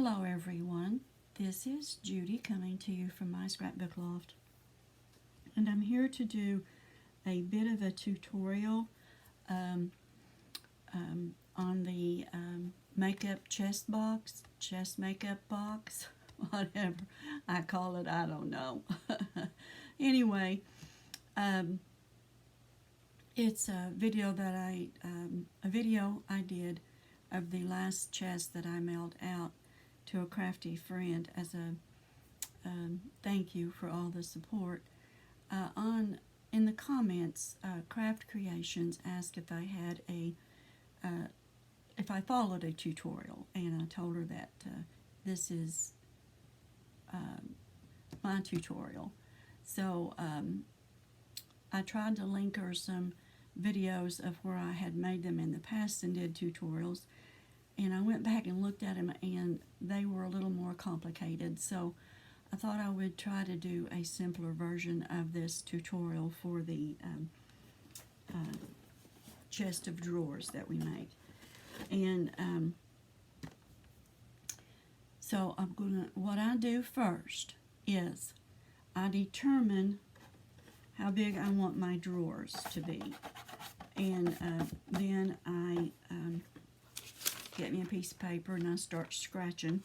Hello everyone, this is Judy coming to you from my scrapbook loft, and I'm here to do a bit of a tutorial on the makeup chest makeup box, whatever I call it, I don't know. Anyway, it's a video that I did of the last chest that I mailed out to a crafty friend as a thank you for all the support. In the comments, Craft Creations asked if I had if I followed a tutorial, and I told her that this is my tutorial. So I tried to link her some videos of where I had made them in the past and did tutorials, and I went back and looked at them and they were a little more complicated, so I thought I would try to do a simpler version of this tutorial for the chest of drawers that we make. And so what I do first is I determine how big I want my drawers to be, and then I get me a piece of paper and I start scratching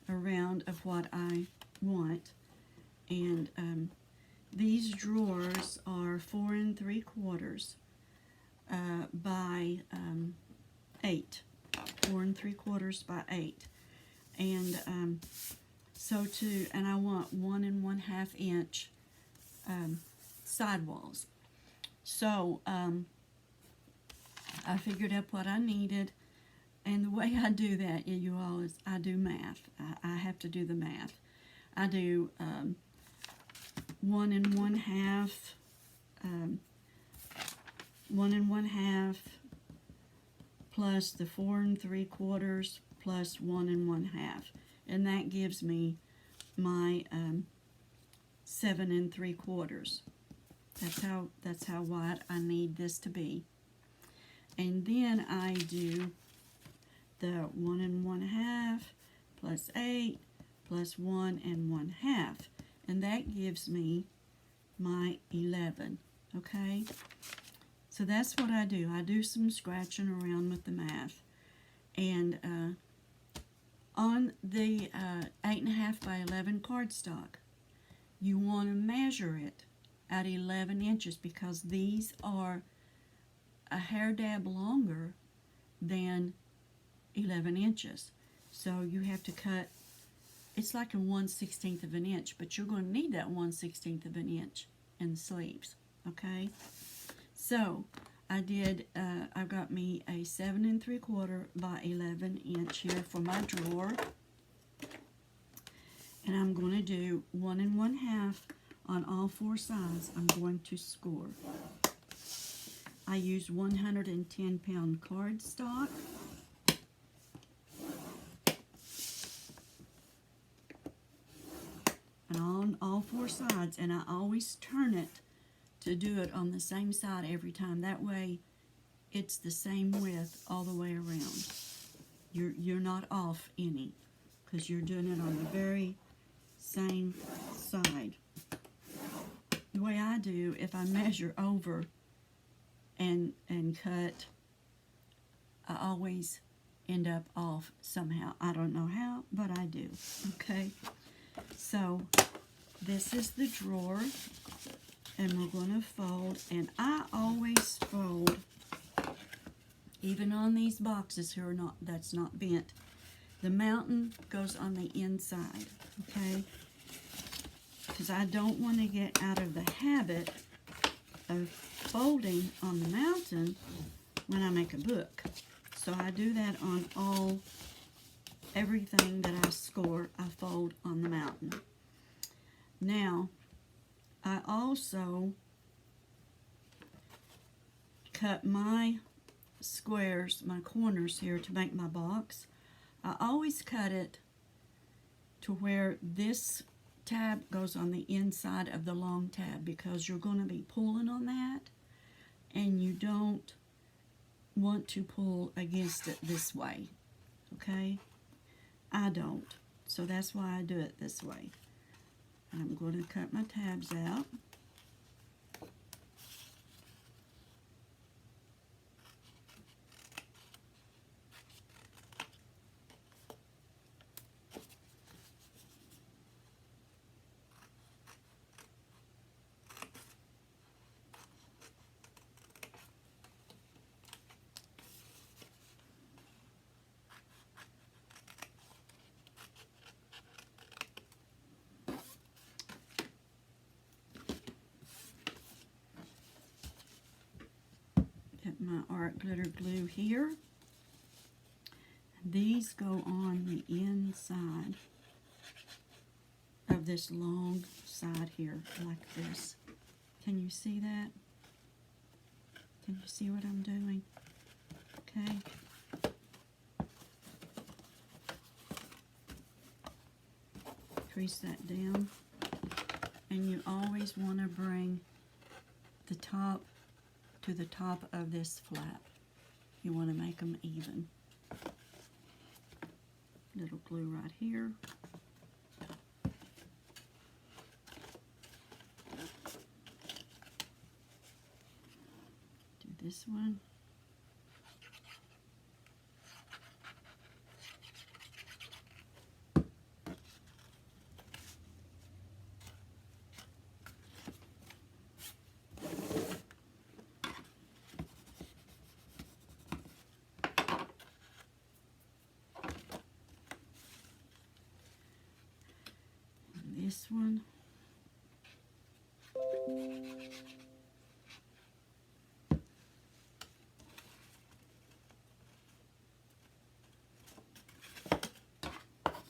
around of what I want. And these drawers are 4 3/4 by 8. 4 3/4 by 8. And and I want 1 1/2 inch sidewalls. So I figured up what I needed, and the way I do that, you all, is I do math. I have to do the math. I do 1 1/2, 1 1/2 plus the 4 3/4 plus 1 1/2, and that gives me my 7 3/4. That's how wide I need this to be. And then I do the 1 1/2 plus 8 plus 1 1/2, and that gives me my 11. Okay, so that's what I do. I do some scratching around with the math, and on the 8 1/2 by 11 cardstock, you want to measure it at 11 inches because these are a hair dab longer than 11 inches. So you have to cut, it's like a 1/16 of an inch, but you're going to need that 1/16 of an inch in the sleeves. Okay, so I've got me a 7 3/4 by 11 inch here for my drawer, and I'm going to do 1 1/2 on all 4 sides. I'm going to score. I use 110-pound cardstock. And on all 4 sides, and I always turn it to do it on the same side every time. That way it's the same width all the way around. You're not off any, because you're doing it on the very same side. The way I do, if I measure over and cut, I always end up off somehow. I don't know how, but I do. Okay, so this is the drawer, and we're going to fold, and I always fold, even on these boxes here, that's not bent. The mountain goes on the inside, okay, because I don't want to get out of the habit of folding on the mountain when I make a book. So I do that on everything that I score. I fold on the mountain. Now, I also cut my squares, my corners here to make my box. I always cut it to where this tab goes on the inside of the long tab, because you're going to be pulling on that, and you don't want to pull against it this way. Okay, I don't. So that's why I do it this way. I'm going to cut my tabs out. Get my art glitter glue here. These go on the inside of this long side here, like this. Can you see that? Can you see what I'm doing? Okay. Crease that down. And you always want to bring the top to the top of this flap. You want to make them even. Little glue right here. Do this one. This one.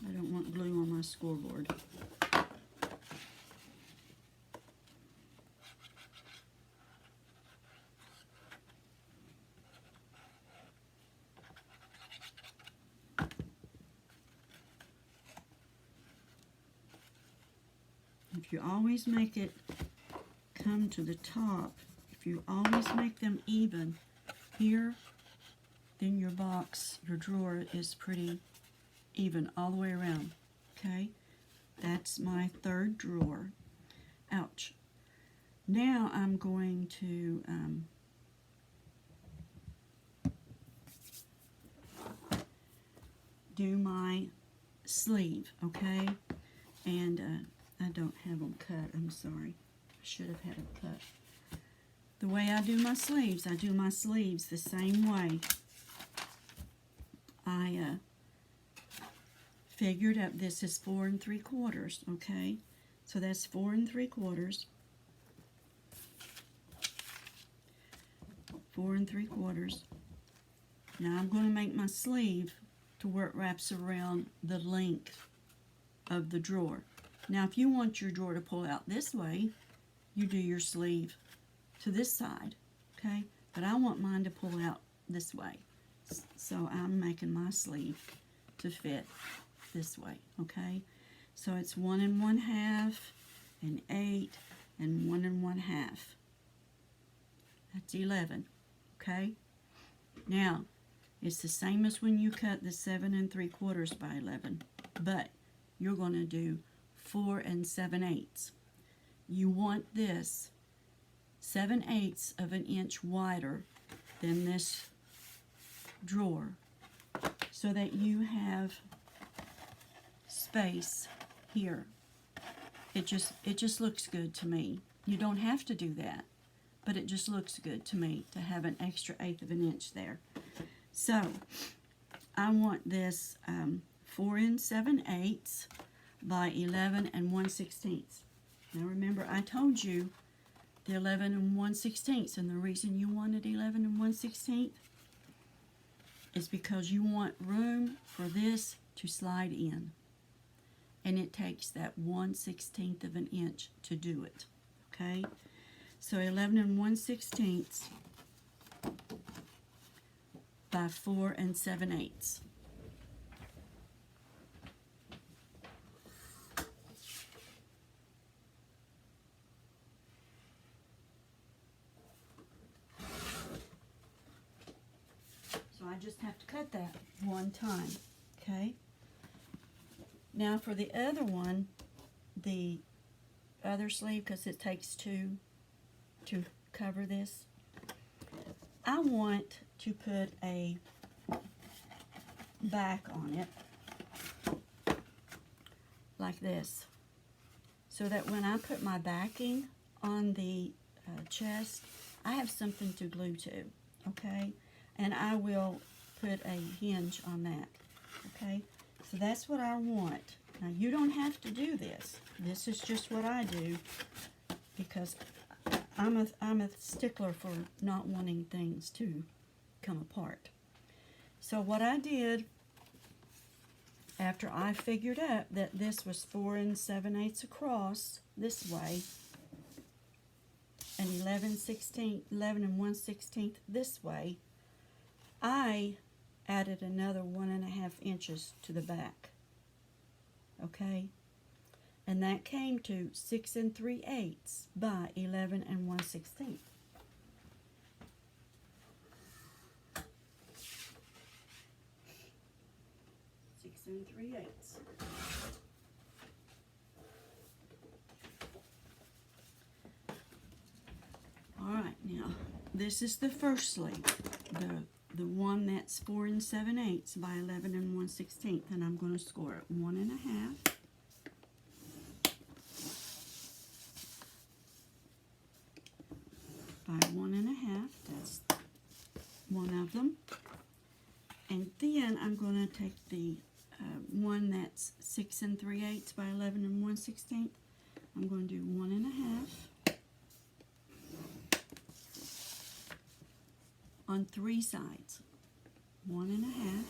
I don't want glue on my scoreboard. If you always make it come to the top, if you always make them even here, then your box, your drawer is pretty even all the way around. Okay, that's my third drawer. Ouch. Now I'm going to do my sleeve, okay? And I don't have them cut. I'm sorry. I should have had them cut. The way I do my sleeves the same way. I figured out this is 4 3/4, okay? So that's 4 3/4. 4 3/4. Now I'm going to make my sleeve to where it wraps around the length of the drawer. Now if you want your drawer to pull out this way, you do your sleeve to this side, okay? But I want mine to pull out this way. So I'm making my sleeve to fit this way, okay? So it's 1 1/2 and 8 and 1 1/2. That's 11, okay? Now, it's the same as when you cut the 7 3/4 by 11, but you're going to do 4 7/8. You want this 7/8 of an inch wider than this drawer so that you have space here. It just looks good to me. You don't have to do that, but it just looks good to me to have an extra 1/8 of an inch there. So I want this 4 7/8 by 11 1/16. Now remember, I told you the 11 1/16, and the reason you wanted 11 1/16 is because you want room for this to slide in. And it takes that 1/16 of an inch to do it. Okay? So 11 1/16 by 4 7/8. So I just have to cut that one time, okay? Now for the other one, the other sleeve, because it takes two to cover this, I want to put a back on it like this, so that when I put my backing on the chest, I have something to glue to, okay? And I will put a hinge on that, okay? So that's what I want. Now you don't have to do this. This is just what I do, because I'm a stickler for not wanting things to come apart. So what I did, after I figured out that this was 4 7/8 across this way, and 11 1/16 this way, I added another 1.5 inches to the back. Okay? And that came to 6 3/8 by 11 1/16. And 3/8. All right, now this is the first sleeve, the one that's 4 7/8 by 11 1/16, and I'm going to score it 1.5 by 1.5. That's one of them, and then I'm going to take the one that's 6 3/8 by 11 1/16. I'm going to do 1.5 on 3 sides. 1.5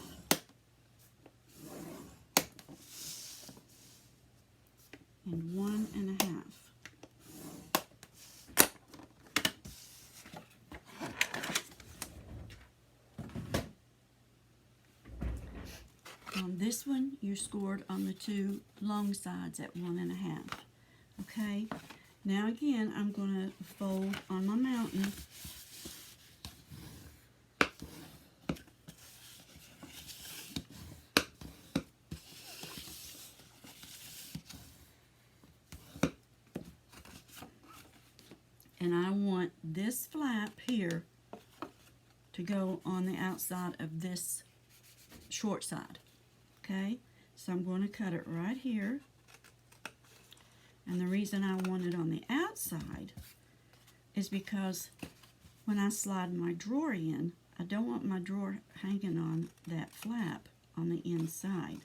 and 1.5. On this one, you scored on the 2 long sides at 1.5. Okay, now again, I'm going to fold on my mountain. And I want this flap here to go on the outside of this short side. Okay, so I'm going to cut it right here. And the reason I want it on the outside is because when I slide my drawer in, I don't want my drawer hanging on that flap on the inside.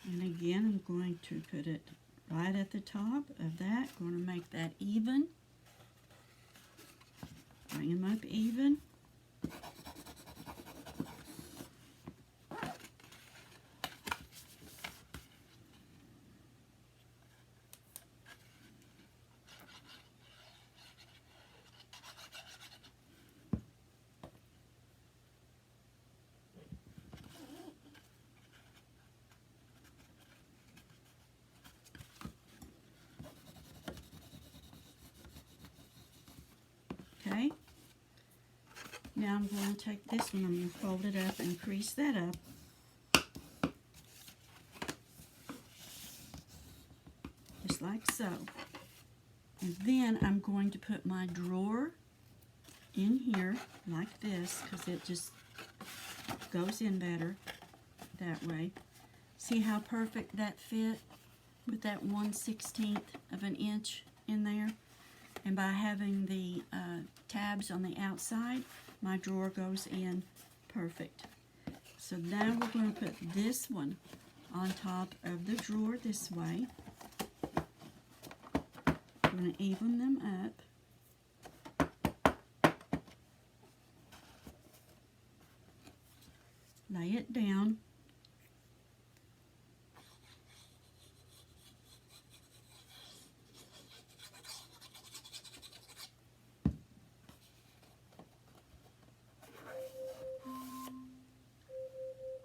And again, I'm going to put it right at the top of that. Going to make that even. Bring them up even. Okay, now I'm going to take this one, I'm going to fold it up and crease that up, just like so. And then I'm going to put my drawer in here like this, because it just goes in better that way. See how perfect that fit with that 1/16 of an inch in there? And by having the tabs on the outside, my drawer goes in perfect. So now we're going to put this one on top of the drawer this way. We're going to even them up. Lay it down.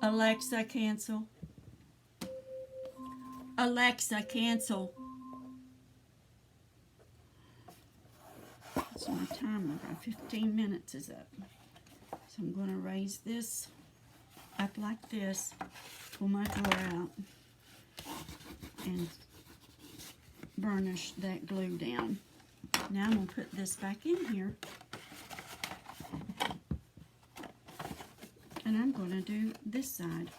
Alexa, cancel. Alexa, cancel. So my timer, about 15 minutes is up. So I'm going to raise this up like this, pull my drawer out, and burnish that glue down. Now I'm going to put this back in here. And I'm going to do this side.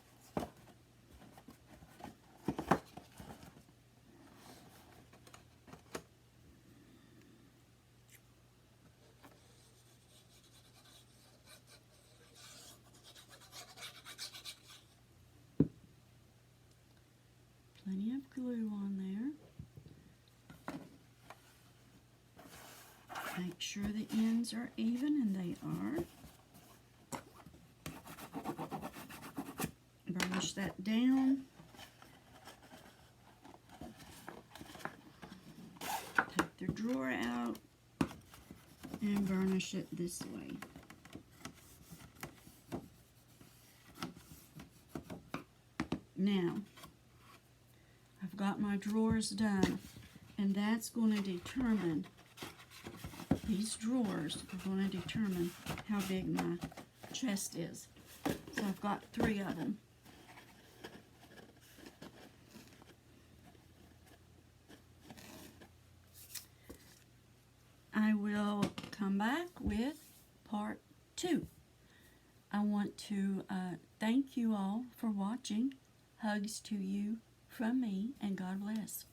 Plenty of glue on there. Make sure the ends are even, and they are. Burnish that down. Take the drawer out and burnish it this way. Now, I've got my drawers done, and that's going to determine, these drawers are going to determine how big my chest is. So I've got 3 of them. I will come back with part 2. I want to thank you all for watching. Hugs to you from me, and God bless.